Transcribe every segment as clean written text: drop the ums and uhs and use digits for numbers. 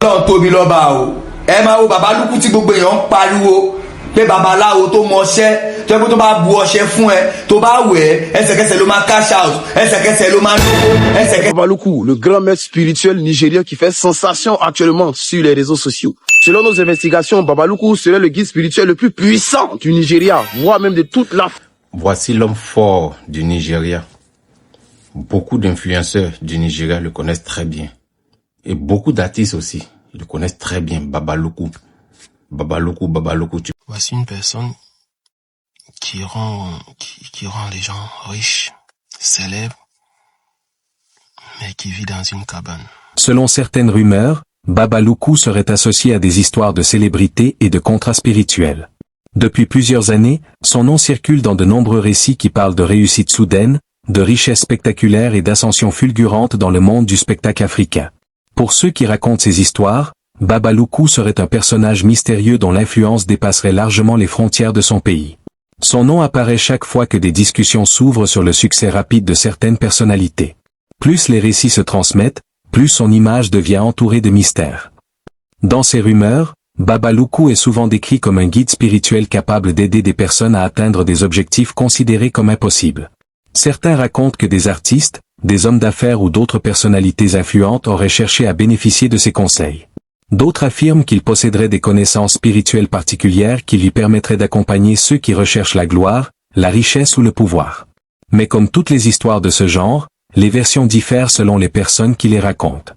Ọlọ́run tóbi lọ́ba o ẹ máa wo bàbá lúkú tí gbogbo èèyàn ń pariwo pé babaláwo tó mọṣẹ́ tó yẹ kó tó bá bu ọṣẹ fún ẹ tó bá wẹ̀ ẹ́ ẹsẹ̀kẹsẹ̀ ló máa cash out ẹsẹ̀kẹsẹ̀ ló máa lówó ẹsẹ̀kẹsẹ̀. Baba Loukou, le grand maître spirituel nigérien qui fait sensation actuellement sur les réseaux sociaux. Selon nos investigations, Baba Loukou serait le guide spirituel le plus puissant du Nigeria, voire même de toute l'Afrique. Voici l'homme fort du Nigeria. Beaucoup d'influenceurs du Nigeria le connaissent très bien. Et beaucoup d'artistes aussi le connaissent très bien, Baba Loukou. Baba Loukou, Baba Loukou. Voici une personne qui rend les gens riches, célèbres, mais qui vit dans une cabane. Selon certaines rumeurs, Baba Loukou serait associé à des histoires de célébrités et de contrats spirituels. Depuis plusieurs années, son nom circule dans de nombreux récits qui parlent de réussite soudaine, de richesse spectaculaire et d'ascension fulgurante dans le monde du spectacle africain. Pour ceux qui racontent ces histoires, Baba Loukou serait un personnage mystérieux dont l'influence dépasserait largement les frontières de son pays. Son nom apparaît chaque fois que des discussions s'ouvrent sur le succès rapide de certaines personnalités. Plus les récits se transmettent, plus son image devient entourée de mystères. Dans ces rumeurs, Baba Loukou est souvent décrit comme un guide spirituel capable d'aider des personnes à atteindre des objectifs considérés comme impossibles. Certains racontent que des artistes, des hommes d'affaires ou d'autres personnalités influentes auraient cherché à bénéficier de ses conseils. D'autres affirment qu'il posséderait des connaissances spirituelles particulières qui lui permettraient d'accompagner ceux qui recherchent la gloire, la richesse ou le pouvoir. Mais comme toutes les histoires de ce genre, les versions diffèrent selon les personnes qui les racontent.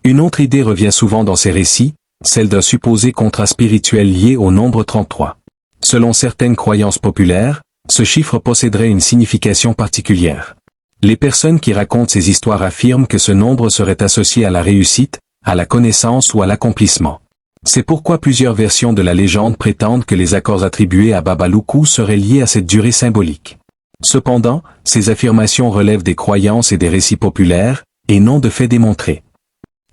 Une autre idée revient souvent dans ces récits, celle d'un supposé contrat spirituel lié au nombre 33. Selon certaines croyances populaires, ce chiffre posséderait une signification particulière. Les personnes qui racontent ces histoires affirment que ce nombre serait associé à la réussite, à la connaissance ou à l'accomplissement. C'est pourquoi plusieurs versions de la légende prétendent que les accords attribués à Baba Loukou seraient liés à cette durée symbolique. Cependant, ces affirmations relèvent des croyances et des récits populaires, et non de faits démontrés.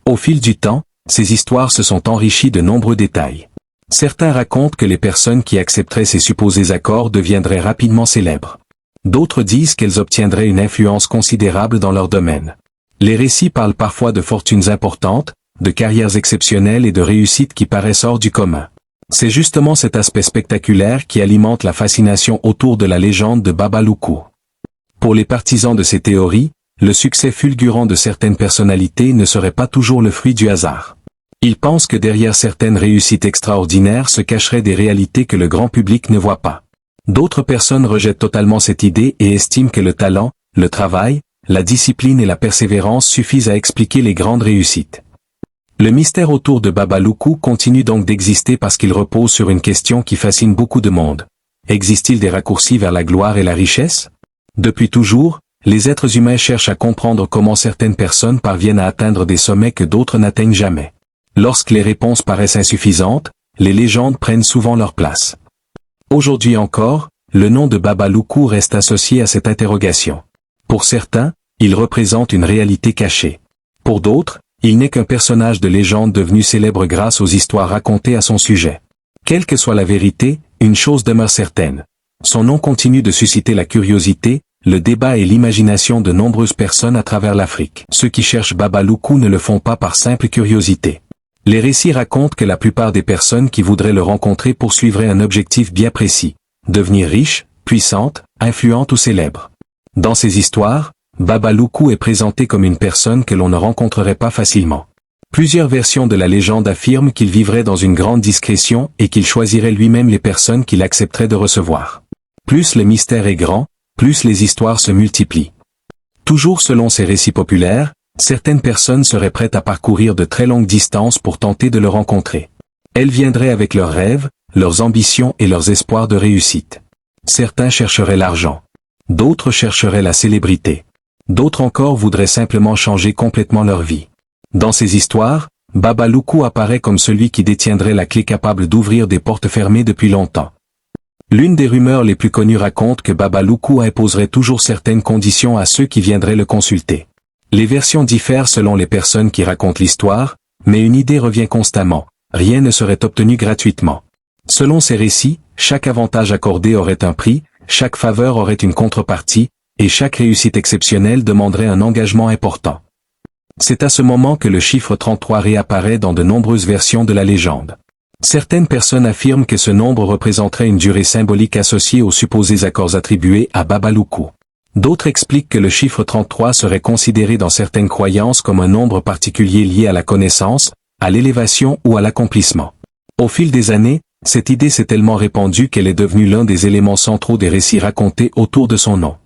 Au fil du temps, ces histoires se sont enrichies de nombreux détails. Certains racontent que les personnes qui accepteraient ces supposés accords deviendraient rapidement célèbres. D'autres disent qu'elles obtiendraient une influence considérable dans leur domaine. Les récits parlent parfois de fortunes importantes, de carrières exceptionnelles et de réussites qui paraissent hors du commun. C'est justement cet aspect spectaculaire qui alimente la fascination autour de la légende de Baba Loukou. Pour les partisans de ces théories, le succès fulgurant de certaines personnalités ne serait pas toujours le fruit du hasard. Ils pensent que derrière certaines réussites extraordinaires se cacheraient des réalités que le grand public ne voit pas. D'autres personnes rejettent totalement cette idée et estiment que le talent, le travail, la discipline et la persévérance suffisent à expliquer les grandes réussites. Le mystère autour de Baba Loukou continue donc d'exister parce qu'il repose sur une question qui fascine beaucoup de monde. Existe-t-il des raccourcis vers la gloire et la richesse? Depuis toujours, les êtres humains cherchent à comprendre comment certaines personnes parviennent à atteindre des sommets que d'autres n'atteignent jamais. Lorsque les réponses paraissent insuffisantes, les légendes prennent souvent leur place. Aujourd'hui encore, le nom de Baba Loukou reste associé à cette interrogation. Pour certains, il représente une réalité cachée. Pour d'autres, il n'est qu'un personnage de légende devenu célèbre grâce aux histoires racontées à son sujet. Quelle que soit la vérité, une chose demeure certaine. Son nom continue de susciter la curiosité, le débat et l'imagination de nombreuses personnes à travers l'Afrique. Ceux qui cherchent Baba Loukou ne le font pas par simple curiosité. Les récits racontent que la plupart des personnes qui voudraient le rencontrer poursuivraient un objectif bien précis: devenir riche, puissante, influente ou célèbre. Dans ces histoires, Baba Loukou est présenté comme une personne que l'on ne rencontrerait pas facilement. Plusieurs versions de la légende affirment qu'il vivrait dans une grande discrétion et qu'il choisirait lui-même les personnes qu'il accepterait de recevoir. Plus le mystère est grand, plus les histoires se multiplient. Toujours selon ces récits populaires, certaines personnes seraient prêtes à parcourir de très longues distances pour tenter de le rencontrer. Elles viendraient avec leurs rêves, leurs ambitions et leurs espoirs de réussite. Certains chercheraient l'argent. D'autres chercheraient la célébrité. D'autres encore voudraient simplement changer complètement leur vie. Dans ces histoires, Baba Loukou apparaît comme celui qui détiendrait la clé capable d'ouvrir des portes fermées depuis longtemps. L'une des rumeurs les plus connues raconte que Baba Loukou imposerait toujours certaines conditions à ceux qui viendraient le consulter. Les versions diffèrent selon les personnes qui racontent l'histoire, mais une idée revient constamment: rien ne serait obtenu gratuitement. Selon ces récits, chaque avantage accordé aurait un prix, chaque faveur aurait une contrepartie, et chaque réussite exceptionnelle demanderait un engagement important. C'est à ce moment que le chiffre 33 réapparaît dans de nombreuses versions de la légende. Certaines personnes affirment que ce nombre représenterait une durée symbolique associée aux supposés accords attribués à Baba Loukou. D'autres expliquent que le chiffre 33 serait considéré dans certaines croyances comme un nombre particulier lié à la connaissance, à l'élévation ou à l'accomplissement. Au fil des années, cette idée s'est tellement répandue qu'elle est devenue l'un des éléments centraux des récits racontés autour de son nom.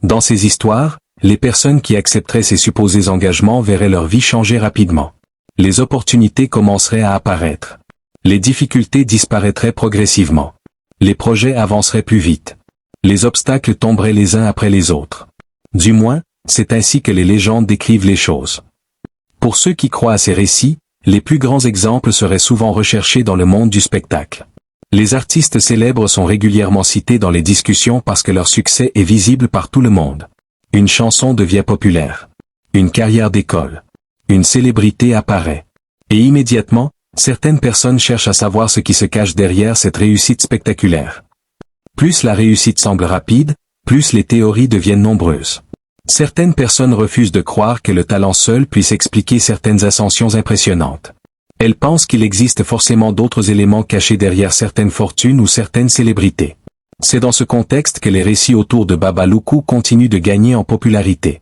Dans ces histoires, les personnes qui accepteraient ces supposés engagements verraient leur vie changer rapidement. Les opportunités commenceraient à apparaître. Les difficultés disparaîtraient progressivement. Les projets avanceraient plus vite. Les obstacles tomberaient les uns après les autres. Du moins, c'est ainsi que les légendes décrivent les choses. Pour ceux qui croient à ces récits, les plus grands exemples seraient souvent recherchés dans le monde du spectacle. Les artistes célèbres sont régulièrement cités dans les discussions parce que leur succès est visible par tout le monde. Une chanson devient populaire. Une carrière décolle. Une célébrité apparaît. Et immédiatement, certaines personnes cherchent à savoir ce qui se cache derrière cette réussite spectaculaire. Plus la réussite semble rapide, plus les théories deviennent nombreuses. Certaines personnes refusent de croire que le talent seul puisse expliquer certaines ascensions impressionnantes. Elles pensent qu'il existe forcément d'autres éléments cachés derrière certaines fortunes ou certaines célébrités. C'est dans ce contexte que les récits autour de Baba Loukou continuent de gagner en popularité.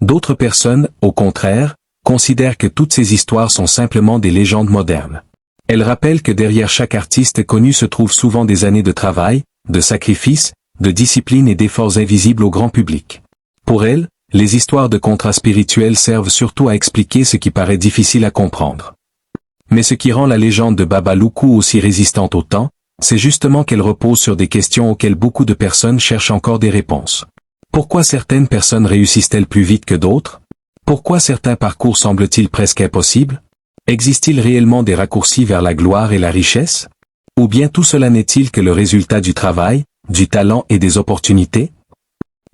D'autres personnes, au contraire, considèrent que toutes ces histoires sont simplement des légendes modernes. Elles rappellent que derrière chaque artiste connu se trouvent souvent des années de travail, de sacrifices, de discipline et d'efforts invisibles au grand public. Pour elles, les histoires de contrats spirituels servent surtout à expliquer ce qui paraît difficile à comprendre. Mais ce qui rend la légende de Baba Loukou aussi résistante au temps, c'est justement qu'elle repose sur des questions auxquelles beaucoup de personnes cherchent encore des réponses. Pourquoi certaines personnes réussissent-elles plus vite que d'autres? Pourquoi certains parcours semblent-ils presque impossibles? Existe-t-il réellement des raccourcis vers la gloire et la richesse? Ou bien tout cela n'est-il que le résultat du travail, du talent et des opportunités?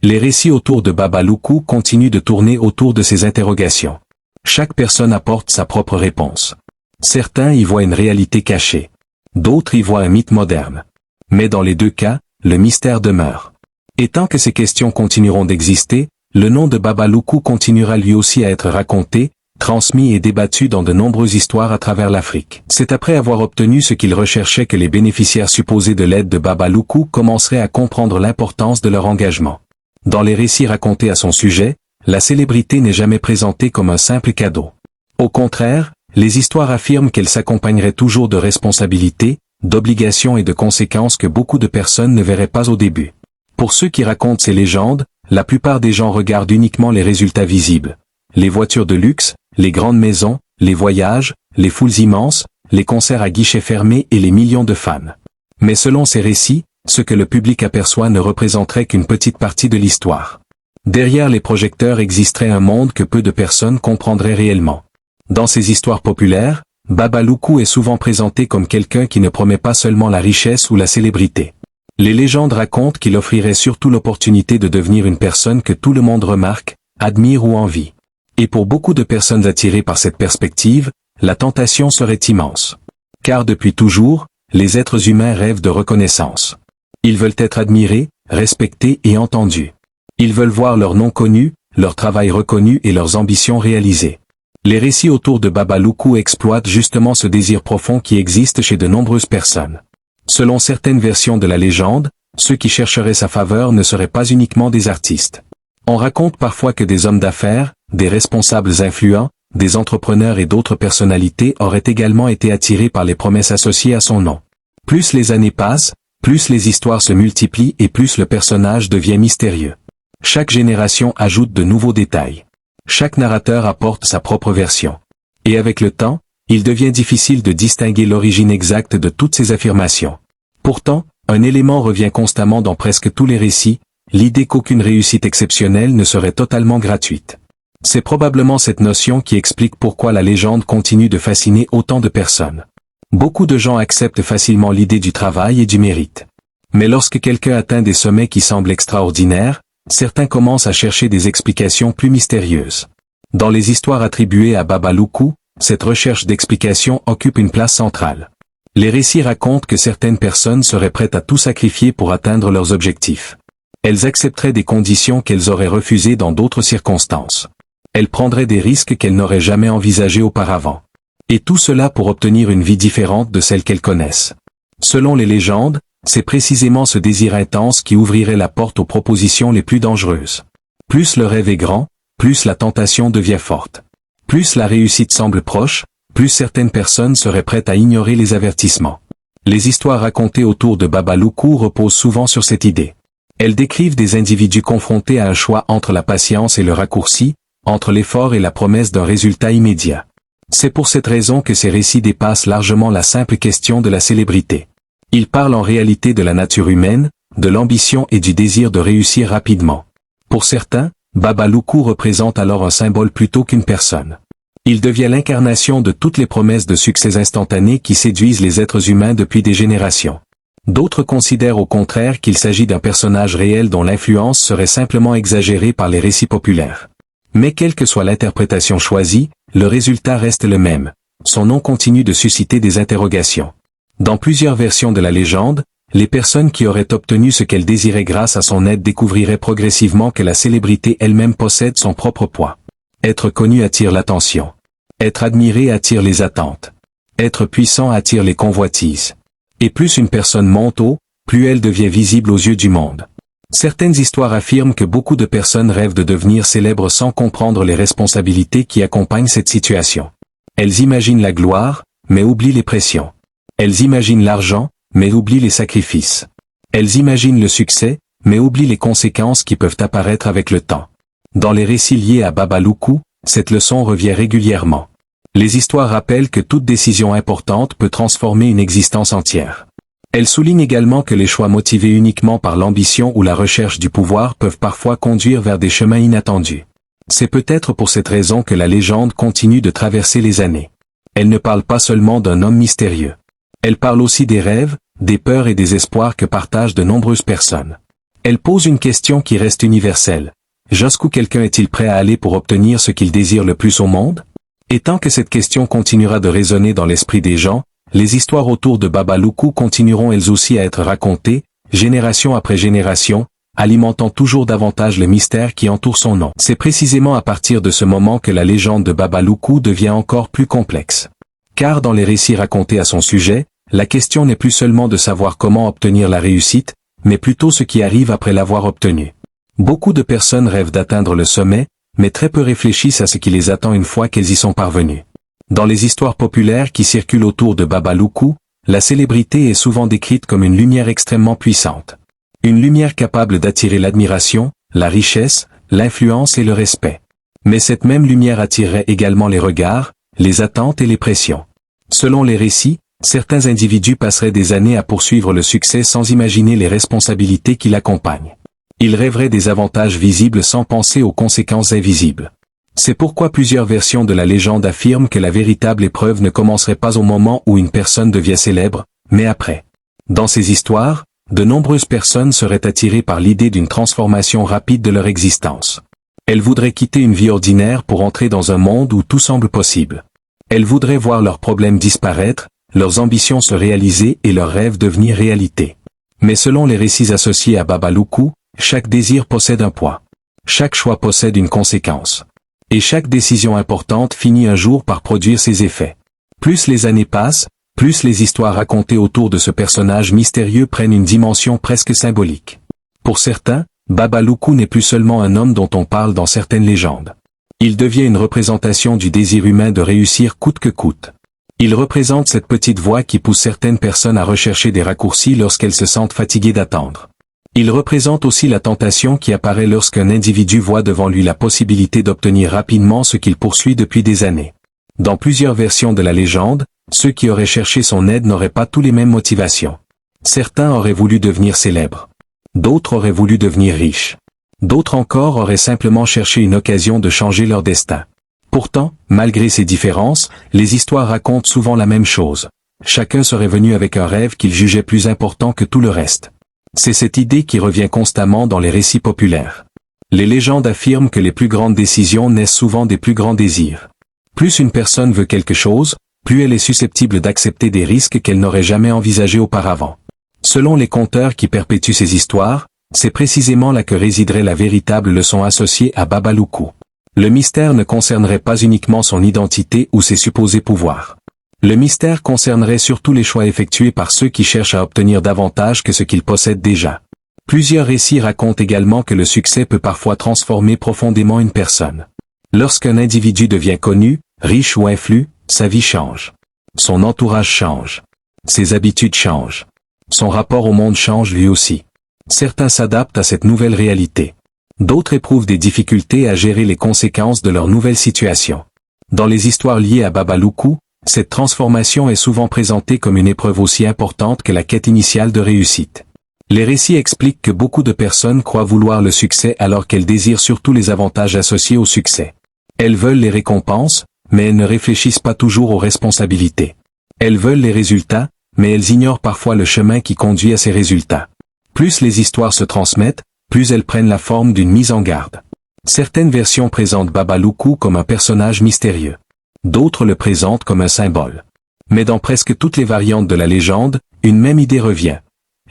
Les récits autour de Baba Loukou continuent de tourner autour de ces interrogations. Chaque personne apporte sa propre réponse. Certains y voient une réalité cachée. D'autres y voient un mythe moderne. Mais dans les deux cas, le mystère demeure. Et tant que ces questions continueront d'exister, le nom de Baba Loukou continuera lui aussi à être raconté, transmis et débattu dans de nombreuses histoires à travers l'Afrique. C'est après avoir obtenu ce qu'ils recherchaient que les bénéficiaires supposés de l'aide de Baba Loukou commenceraient à comprendre l'importance de leur engagement. Dans les récits racontés à son sujet, la célébrité n'est jamais présentée comme un simple cadeau. Au contraire, les histoires affirment qu'elle s'accompagnerait toujours de responsabilités, d'obligations et de conséquences que beaucoup de personnes ne verraient pas au début. Pour ceux qui racontent ces légendes, la plupart des gens regardent uniquement les résultats visibles. Les voitures de luxe, les grandes maisons, les voyages, les foules immenses, les concerts à guichets fermés et les millions de fans. Mais selon ces récits, ce que le public aperçoit ne représenterait qu'une petite partie de l'histoire. Derrière les projecteurs existerait un monde que peu de personnes comprendraient réellement. Dans ces histoires populaires, Baba Loukou est souvent présenté comme quelqu'un qui ne promet pas seulement la richesse ou la célébrité. Les légendes racontent qu'il offrirait surtout l'opportunité de devenir une personne que tout le monde remarque, admire ou envie. Et pour beaucoup de personnes attirées par cette perspective, la tentation serait immense. Car depuis toujours, les êtres humains rêvent de reconnaissance. Ils veulent être admirés, respectés et entendus. Ils veulent voir leur nom connu, leur travail reconnu et leurs ambitions réalisées. Les récits autour de Baba Loukou exploitent justement ce désir profond qui existe chez de nombreuses personnes. Selon certaines versions de la légende, ceux qui chercheraient sa faveur ne seraient pas uniquement des artistes. On raconte parfois que des hommes d'affaires, des responsables influents, des entrepreneurs et d'autres personnalités auraient également été attirés par les promesses associées à son nom. Plus les années passent, plus les histoires se multiplient et plus le personnage devient mystérieux. Chaque génération ajoute de nouveaux détails. Chaque narrateur apporte sa propre version. Et avec le temps, il devient difficile de distinguer l'origine exacte de toutes ces affirmations. Pourtant, un élément revient constamment dans presque tous les récits, l'idée qu'aucune réussite exceptionnelle ne serait totalement gratuite. C'est probablement cette notion qui explique pourquoi la légende continue de fasciner autant de personnes. Beaucoup de gens acceptent facilement l'idée du travail et du mérite. Mais lorsque quelqu'un atteint des sommets qui semblent extraordinaires, certains commencent à chercher des explications plus mystérieuses. Dans les histoires attribuées à Baba Loukou, cette recherche d'explications occupe une place centrale. Les récits racontent que certaines personnes seraient prêtes à tout sacrifier pour atteindre leurs objectifs. Elles accepteraient des conditions qu'elles auraient refusées dans d'autres circonstances. Elle prendrait des risques qu'elle n'aurait jamais envisagés auparavant. Et tout cela pour obtenir une vie différente de celle qu'elles connaissent. Selon les légendes, c'est précisément ce désir intense qui ouvrirait la porte aux propositions les plus dangereuses. Plus le rêve est grand, plus la tentation devient forte. Plus la réussite semble proche, plus certaines personnes seraient prêtes à ignorer les avertissements. Les histoires racontées autour de Baba Loukou reposent souvent sur cette idée. Elles décrivent des individus confrontés à un choix entre la patience et le raccourci, entre l'effort et la promesse d'un résultat immédiat. C'est pour cette raison que ces récits dépassent largement la simple question de la célébrité. Ils parlent en réalité de la nature humaine, de l'ambition et du désir de réussir rapidement. Pour certains, Baba Loukou représente alors un symbole plutôt qu'une personne. Il devient l'incarnation de toutes les promesses de succès instantanés qui séduisent les êtres humains depuis des générations. D'autres considèrent au contraire qu'il s'agit d'un personnage réel dont l'influence serait simplement exagérée par les récits populaires. Mais quelle que soit l'interprétation choisie, le résultat reste le même. Son nom continue de susciter des interrogations. Dans plusieurs versions de la légende, les personnes qui auraient obtenu ce qu'elles désiraient grâce à son aide découvriraient progressivement que la célébrité elle-même possède son propre poids. Être connu attire l'attention. Être admiré attire les attentes. Être puissant attire les convoitises. Et plus une personne monte haut, plus elle devient visible aux yeux du monde. Certaines histoires affirment que beaucoup de personnes rêvent de devenir célèbres sans comprendre les responsabilités qui accompagnent cette situation. Elles imaginent la gloire, mais oublient les pressions. Elles imaginent l'argent, mais oublient les sacrifices. Elles imaginent le succès, mais oublient les conséquences qui peuvent apparaître avec le temps. Dans les récits liés à Baba Loukou, cette leçon revient régulièrement. Les histoires rappellent que toute décision importante peut transformer une existence entière. Elles soulignent également que les choix motivés uniquement par l'ambition ou la recherche du pouvoir peuvent parfois conduire vers des chemins inattendus. C'est peut-être pour cette raison que la légende continue de traverser les années. Elle ne parle pas seulement d'un homme mystérieux. Elle parle aussi des rêves, des peurs et des espoirs que partagent de nombreuses personnes. Elle pose une question qui reste universelle. Jusqu'où quelqu'un est-il prêt à aller pour obtenir ce qu'il désire le plus au monde? Et tant que cette question continuera de résonner dans l'esprit des gens, les histoires autour de Baba Loukou continueront elles aussi à être racontées, génération après génération, alimentant toujours davantage le mystère qui entoure son nom. C'est précisément à partir de ce moment que la légende de Baba Loukou devient encore plus complexe. Car dans les récits racontés à son sujet, la question n'est plus seulement de savoir comment obtenir la réussite, mais plutôt ce qui arrive après l'avoir obtenue. Beaucoup de personnes rêvent d'atteindre le sommet, mais très peu réfléchissent à ce qui les attend une fois qu'elles y sont parvenues. Dans les histoires populaires qui circulent autour de Baba Loukou, la célébrité est souvent décrite comme une lumière extrêmement puissante. Une lumière capable d'attirer l'admiration, la richesse, l'influence et le respect. Mais cette même lumière attirerait également les regards, les attentes et les pressions. Selon les récits, certains individus passeraient des années à poursuivre le succès sans imaginer les responsabilités qui l'accompagnent. Ils rêveraient des avantages visibles sans penser aux conséquences invisibles. C'est pourquoi plusieurs versions de la légende affirment que la véritable épreuve ne commencerait pas au moment où une personne devient célèbre, mais après. Dans ces histoires, de nombreuses personnes seraient attirées par l'idée d'une transformation rapide de leur existence. Elles voudraient quitter une vie ordinaire pour entrer dans un monde où tout semble possible. Elles voudraient voir leurs problèmes disparaître, leurs ambitions se réaliser et leurs rêves devenir réalité. Mais selon les récits associés à Baba Loukou, chaque désir possède un poids. Chaque choix possède une conséquence. Et chaque décision importante finit un jour par produire ses effets. Plus les années passent, plus les histoires racontées autour de ce personnage mystérieux prennent une dimension presque symbolique. Pour certains, Baba Loukou n'est plus seulement un homme dont on parle dans certaines légendes. Il devient une représentation du désir humain de réussir coûte que coûte. Il représente cette petite voix qui pousse certaines personnes à rechercher des raccourcis lorsqu'elles se sentent fatiguées d'attendre. Il représente aussi la tentation qui apparaît lorsqu'un individu voit devant lui la possibilité d'obtenir rapidement ce qu'il poursuit depuis des années. Dans plusieurs versions de la légende, ceux qui auraient cherché son aide n'auraient pas tous les mêmes motivations. Certains auraient voulu devenir célèbres. D'autres auraient voulu devenir riches. D'autres encore auraient simplement cherché une occasion de changer leur destin. Pourtant, malgré ces différences, les histoires racontent souvent la même chose. Chacun serait venu avec un rêve qu'il jugeait plus important que tout le reste. C'est cette idée qui revient constamment dans les récits populaires. Les légendes affirment que les plus grandes décisions naissent souvent des plus grands désirs. Plus une personne veut quelque chose, plus elle est susceptible d'accepter des risques qu'elle n'aurait jamais envisagés auparavant. Selon les conteurs qui perpétuent ces histoires, c'est précisément là que résiderait la véritable leçon associée à Baba Loukou. Le mystère ne concernerait pas uniquement son identité ou ses supposés pouvoirs. Le mystère concernerait surtout les choix effectués par ceux qui cherchent à obtenir davantage que ce qu'ils possèdent déjà. Plusieurs récits racontent également que le succès peut parfois transformer profondément une personne. Lorsqu'un individu devient connu, riche ou influent, sa vie change. Son entourage change. Ses habitudes changent. Son rapport au monde change lui aussi. Certains s'adaptent à cette nouvelle réalité. D'autres éprouvent des difficultés à gérer les conséquences de leur nouvelle situation. Dans les histoires liées à Baba Loukou, cette transformation est souvent présentée comme une épreuve aussi importante que la quête initiale de réussite. Les récits expliquent que beaucoup de personnes croient vouloir le succès alors qu'elles désirent surtout les avantages associés au succès. Elles veulent les récompenses, mais elles ne réfléchissent pas toujours aux responsabilités. Elles veulent les résultats, mais elles ignorent parfois le chemin qui conduit à ces résultats. Plus les histoires se transmettent, plus elles prennent la forme d'une mise en garde. Certaines versions présentent Baba Loukou comme un personnage mystérieux. D'autres le présentent comme un symbole. Mais dans presque toutes les variantes de la légende, une même idée revient.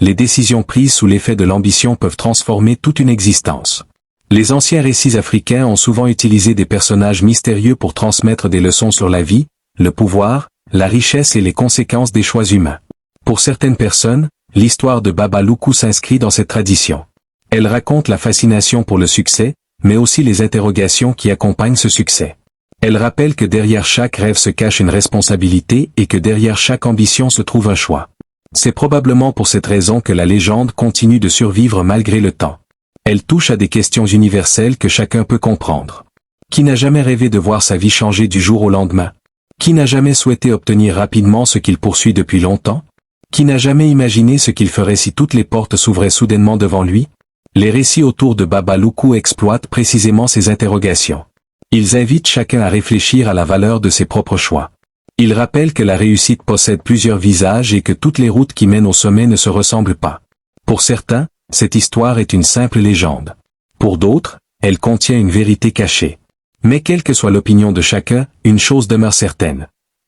Les décisions prises sous l'effet de l'ambition peuvent transformer toute une existence. Les anciens récits africains ont souvent utilisé des personnages mystérieux pour transmettre des leçons sur la vie, le pouvoir, la richesse et les conséquences des choix humains. Pour certaines personnes, l'histoire de Baba Loukou s'inscrit dans cette tradition. Elle raconte la fascination pour le succès, mais aussi les interrogations qui accompagnent ce succès. Elle rappelle que derrière chaque rêve se cache une responsabilité et que derrière chaque ambition se trouve un choix. C'est probablement pour cette raison que la légende continue de survivre malgré le temps. Elle touche à des questions universelles que chacun peut comprendre. Qui n'a jamais rêvé de voir sa vie changer du jour au lendemain? Qui n'a jamais souhaité obtenir rapidement ce qu'il poursuit depuis longtemps? Qui n'a jamais imaginé ce qu'il ferait si toutes les portes s'ouvraient soudainement devant lui? Les récits autour de Baba Loukou exploitent précisément ces interrogations. Ils invitent chacun à réfléchir à la valeur de ses propres choix. Ils rappellent que la réussite possède plusieurs visages et que toutes les routes qui mènent au sommet ne se ressemblent pas. Pour certains, cette histoire est une simple légende. Pour d'autres, elle contient une vérité cachée. Mais quelle que soit l'opinion de chacun, une chose demeure certaine.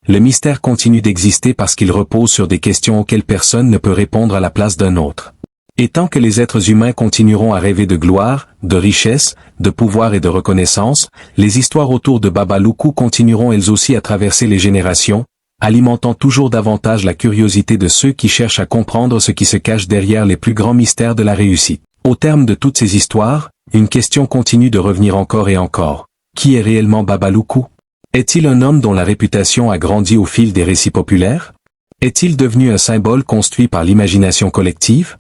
Le mystère continue d'exister parce qu'il repose sur des questions auxquelles personne ne peut répondre à la place d'un autre. Et tant que les êtres humains continueront à rêver de gloire, de richesse, de pouvoir et de reconnaissance, les histoires autour de Baba Loukou continueront elles aussi à traverser les générations, alimentant toujours davantage la curiosité de ceux qui cherchent à comprendre ce qui se cache derrière les plus grands mystères de la réussite. Au terme de toutes ces histoires, une question continue de revenir encore et encore. Qui est réellement Baba Loukou? Est-il un homme dont la réputation a grandi au fil des récits populaires? Est-il devenu un symbole construit par l'imagination collective?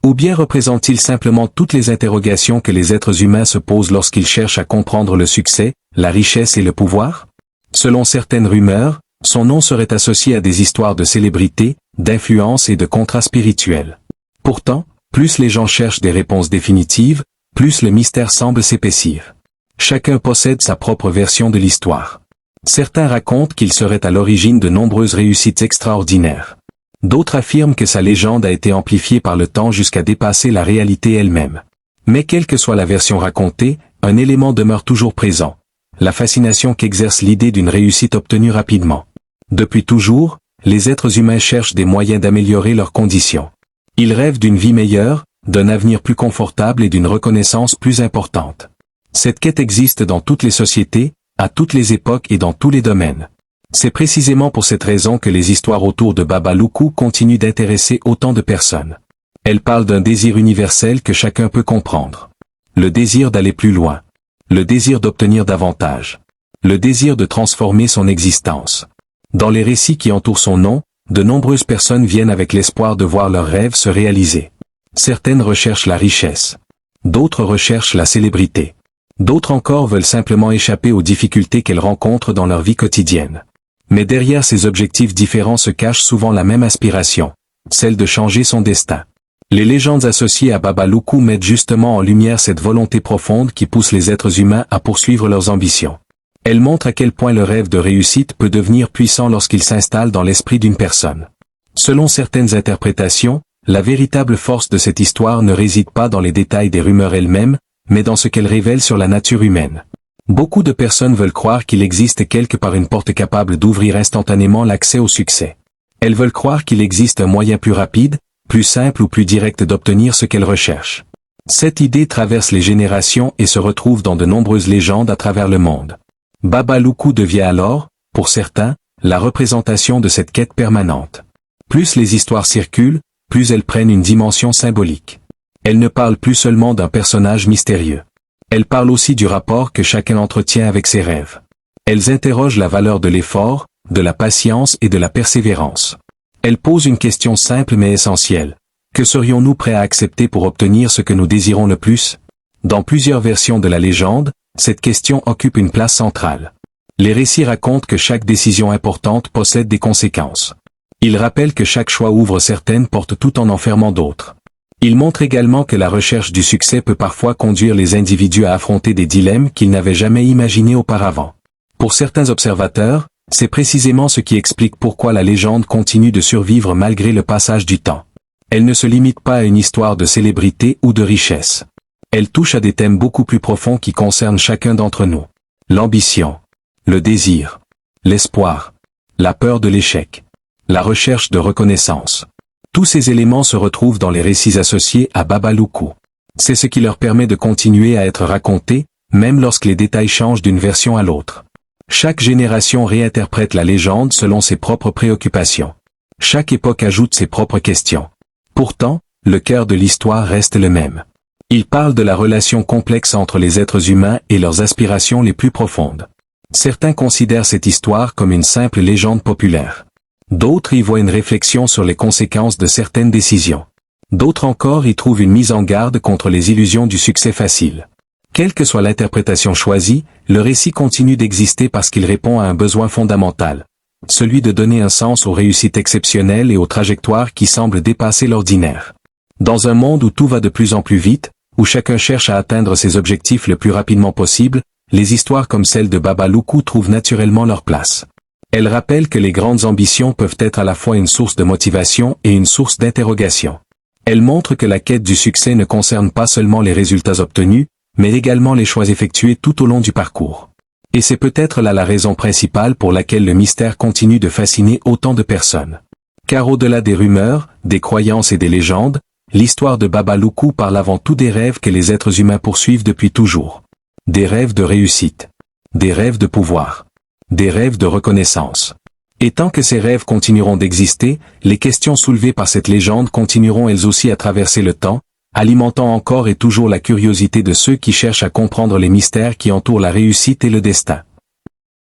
Ou bien représente-t-il simplement toutes les interrogations que les êtres humains se posent lorsqu'ils cherchent à comprendre le succès, la richesse et le pouvoir? Selon certaines rumeurs, son nom serait associé à des histoires de célébrité, d'influence et de contrats spirituels. Pourtant, plus les gens cherchent des réponses définitives, plus le mystère semble s'épaissir. Chacun possède sa propre version de l'histoire. Certains racontent qu'il serait à l'origine de nombreuses réussites extraordinaires. D'autres affirment que sa légende a été amplifiée par le temps jusqu'à dépasser la réalité elle-même. Mais quelle que soit la version racontée, un élément demeure toujours présent. La fascination qu'exerce l'idée d'une réussite obtenue rapidement. Depuis toujours, les êtres humains cherchent des moyens d'améliorer leurs conditions. Ils rêvent d'une vie meilleure, d'un avenir plus confortable et d'une reconnaissance plus importante. Cette quête existe dans toutes les sociétés, à toutes les époques et dans tous les domaines. C'est précisément pour cette raison que les histoires autour de Baba Loukou continuent d'intéresser autant de personnes. Elles parlent d'un désir universel que chacun peut comprendre. Le désir d'aller plus loin. Le désir d'obtenir davantage. Le désir de transformer son existence. Dans les récits qui entourent son nom, de nombreuses personnes viennent avec l'espoir de voir leurs rêves se réaliser. Certaines recherchent la richesse. D'autres recherchent la célébrité. D'autres encore veulent simplement échapper aux difficultés qu'elles rencontrent dans leur vie quotidienne. Mais derrière ces objectifs différents se cache souvent la même aspiration, celle de changer son destin. Les légendes associées à Baba Loukou mettent justement en lumière cette volonté profonde qui pousse les êtres humains à poursuivre leurs ambitions. Elles montrent à quel point le rêve de réussite peut devenir puissant lorsqu'il s'installe dans l'esprit d'une personne. Selon certaines interprétations, la véritable force de cette histoire ne réside pas dans les détails des rumeurs elles-mêmes, mais dans ce qu'elles révèlent sur la nature humaine. Beaucoup de personnes veulent croire qu'il existe quelque part une porte capable d'ouvrir instantanément l'accès au succès. Elles veulent croire qu'il existe un moyen plus rapide, plus simple ou plus direct d'obtenir ce qu'elles recherchent. Cette idée traverse les générations et se retrouve dans de nombreuses légendes à travers le monde. Baba Loukou devient alors, pour certains, la représentation de cette quête permanente. Plus les histoires circulent, plus elles prennent une dimension symbolique. Elles ne parlent plus seulement d'un personnage mystérieux. Elles parlent aussi du rapport que chacun entretient avec ses rêves. Elles interrogent la valeur de l'effort, de la patience et de la persévérance. Elles posent une question simple mais essentielle. Que serions-nous prêts à accepter pour obtenir ce que nous désirons le plus? Dans plusieurs versions de la légende, cette question occupe une place centrale. Les récits racontent que chaque décision importante possède des conséquences. Ils rappellent que chaque choix ouvre certaines portes tout en enfermant d'autres. Ils montrent également que la recherche du succès peut parfois conduire les individus à affronter des dilemmes qu'ils n'avaient jamais imaginés auparavant. Pour certains observateurs, c'est précisément ce qui explique pourquoi la légende continue de survivre malgré le passage du temps. Elle ne se limite pas à une histoire de célébrité ou de richesse. Elle touche à des thèmes beaucoup plus profonds qui concernent chacun d'entre nous. L'ambition, le désir, l'espoir, la peur de l'échec, la recherche de reconnaissance. Tous ces éléments se retrouvent dans les récits associés à Baba Loukou. C'est ce qui leur permet de continuer à être racontés, même lorsque les détails changent d'une version à l'autre. Chaque génération réinterprète la légende selon ses propres préoccupations. Chaque époque ajoute ses propres questions. Pourtant, le cœur de l'histoire reste le même. Il parle de la relation complexe entre les êtres humains et leurs aspirations les plus profondes. Certains considèrent cette histoire comme une simple légende populaire. D'autres y voient une réflexion sur les conséquences de certaines décisions. D'autres encore y trouvent une mise en garde contre les illusions du succès facile. Quelle que soit l'interprétation choisie, le récit continue d'exister parce qu'il répond à un besoin fondamental. Celui de donner un sens aux réussites exceptionnelles et aux trajectoires qui semblent dépasser l'ordinaire. Dans un monde où tout va de plus en plus vite, où chacun cherche à atteindre ses objectifs le plus rapidement possible, les histoires comme celle de Baba Loukou trouvent naturellement leur place. Elles rappellent que les grandes ambitions peuvent être à la fois une source de motivation et une source d'interrogation. Elles montrent que la quête du succès ne concerne pas seulement les résultats obtenus, mais également les choix effectués tout au long du parcours. Et c'est peut-être là la raison principale pour laquelle le mystère continue de fasciner autant de personnes. Car au-delà des rumeurs, des croyances et des légendes, l'histoire de Baba Loukou parle avant tout des rêves que les êtres humains poursuivent depuis toujours. Des rêves de réussite. Des rêves de pouvoir. Des rêves de reconnaissance. Et tant que ces rêves continueront d'exister, les questions soulevées par cette légende continueront elles aussi à traverser le temps, alimentant encore et toujours la curiosité de ceux qui cherchent à comprendre les mystères qui entourent la réussite et le destin.